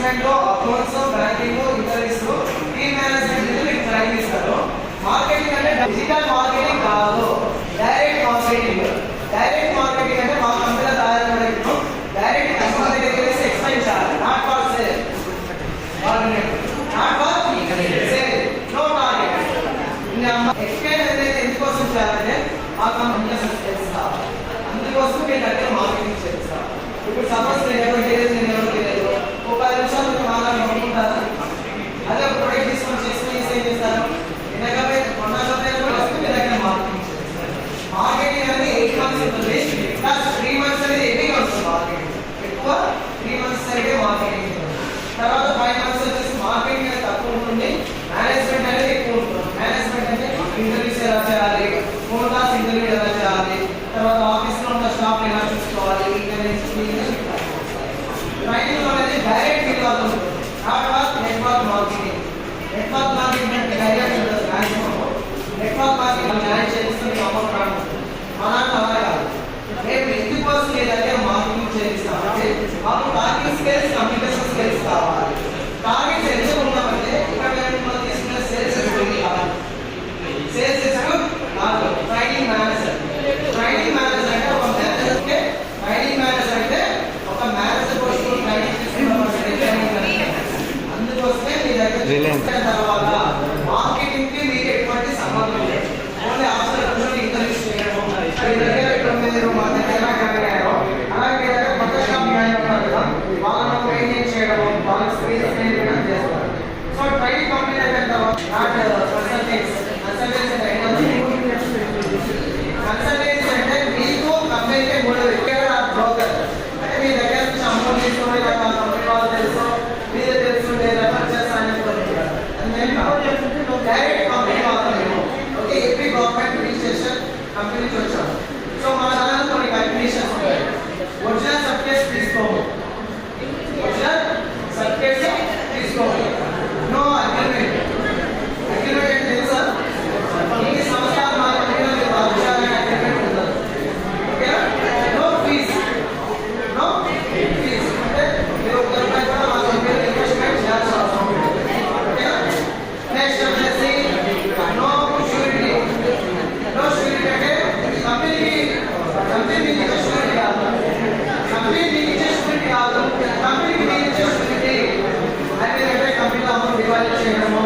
Management లో accounts, banking, interviews, team management మీకు training ఇస్తారు. మార్కెటింగ్ అంటే డిజిటల్ మార్కెటింగ్ కాదు, డైరెక్ట్ మార్కెటింగ్. డైరెక్ట్ మార్కెటింగ్ అంటే మా కంపెనీలో తయారు డైరెక్ట్ కస్టమర్ దగ్గరికి వెళ్ళి ఎక్స్ప్లెయిన్ చేయాలి. Not for sale, not for sale, no target. Explain అనేది ఎందుకోసం చేయాలంటే మా కంపెనీ సక్సెస్ కావాలి, అందుకోసం మీ దగ్గర మార్కెటింగ్ చేస్తారు. ఇప్పుడు సపోజ్ నేను ఎవరు తెలియదు, నేను ఎవరు తెలియదు, ఒక 10 నిమిషాలు మీరు మాట్లాడుకుంటారు. అదే ఒక ప్రొడక్ట్ తీసుకొని చేసుకుని ఏం చేస్తారు, మీ దగ్గర మార్కెటింగ్ చేస్తారు. మార్కెటింగ్ అనేది 8 months ఉంటుంది, ప్లస్ 3 months అనేది హెవీగా వస్తుంది. మార్కెటింగ్ ఎక్కువ 3 months అయితే మార్కెటింగ్, తర్వాత 5 months వచ్చేసి మార్కెటింగ్ అనేది తక్కువ ఉంటుంది, మేనేజ్మెంట్ అనేది ఎక్కువ ఉంటుంది. మేనేజ్మెంట్ అంటే ఇంటర్వ్యూస్ ఎలా చేయాలి, ఫోన్ కాల్స్ ఇంటర్వ్యూ ఎలా చేయాలి, తర్వాత ఆఫీస్లో ఉన్న స్టాఫ్ ఎలా చూసుకోవాలి, ట్రైనింగ్ అనేది డైరెక్ట్ ఫీల్డ్ ఉంటుంది. తర్వాత నెట్వర్క్ మార్కెటింగ్. నెట్వర్క్ మార్కెటింగ్ అంటే డైరెక్ట్ ఉంటుంది, నెట్వర్క్ మార్కెటింగ్ మేనేజ్ చేస్తే అమౌంట్ రాదు. మన అలా కాదు, రేపు ఎందుకోసం మీ దగ్గర మార్కెటింగ్ చేయిస్తామంటే మాకు టార్గెట్ స్కిల్స్, కమ్యూనికేషన్ స్కిల్స్ కావాలి. టార్గెట్స్ ఎంత ఉన్నామంటే ఇక్కడ మనం తీసుకున్న సేల్స్ కావాలి. సేల్స్ కాదు, ట్రైనింగ్ మేనేజర్. ట్రైనింగ్ మేనేజర్ అంటే ఒక మేనేజర్, ట్రైనింగ్ మేనేజర్ అంటే ఒక మేనేజర్ కోసం ట్రైనింగ్ తీసుకున్న అందుకోసమే మీ దగ్గర తర్వాత మార్కెటింగ్ కి మీకు ఎటువంటి సంబంధం లేదు. ఓన్లీ ఆఫ్టర్ ఇంటర్వ్యూస్ చేయడం, మీరు మా దగ్గర అలాగే కొత్త స్టాఫ్ వాళ్ళను ట్రైనింగ్ చేయడం, వాళ్ళ స్కిల్స్ ట్రైనింగ్ చేస్తారు. సో ట్రైనింగ్ కంప్లీట్ అయిన తర్వాత కన్సల్టెన్సీ అంటే మీకు కంపెనీకి 3 వ్యక్తులు బ్రోకర్ అంటే మీ దగ్గర నుంచి అమౌంట్ తీసుకుని కంపెనీ వాళ్ళు తెలుసు, మీరే తెలుసుంటే రెఫర్ చేస్తానని డైరెక్ట్ కంపెనీ వాళ్ళు. ఓకే, ఏపీ గవర్నమెంట్ రిజిస్ట్రేషన్ కంపెనీకి వచ్చాము. సో మన దాంట్లో కొన్ని కండిషన్స్ ఉంటాయి. ఒరిజినల్ సర్టిఫికేట్స్ తీసుకోము, ఒరిజినల్ సర్టిఫికేట్స్ తీసుకోము. No agreement. అగ్రిమెంట్ అంటే తెలుసా, ఈ సంవత్సరాలు మా కంపెనీలో మీరు వర్క్ చేయాలని అగ్రిమెంట్ ఉంటుంది. ఓకేనా? నో ఫీజ్, నో ఫీజ్ అంటే మీరు ఒక రూపాయి కూడా మా కంపెనీలో ఇన్వెస్ట్మెంట్ చేయాల్సిన అవసరం ఉంటుంది. ఓకేనా? నెక్స్ట్ వచ్చేసి నో షూరిటీ. నో షూరిటీ అంటే కంపెనీ మీకు ఇచ్చే షూరిటీ కాదు, కంపెనీ మీకు ఇచ్చే షూరిటీ కాదు, కంపెనీకి మీకు ఇచ్చే షూరిటీ. అంటే కంపెనీలో అమౌంట్ డిపాజిట్ చేయడం,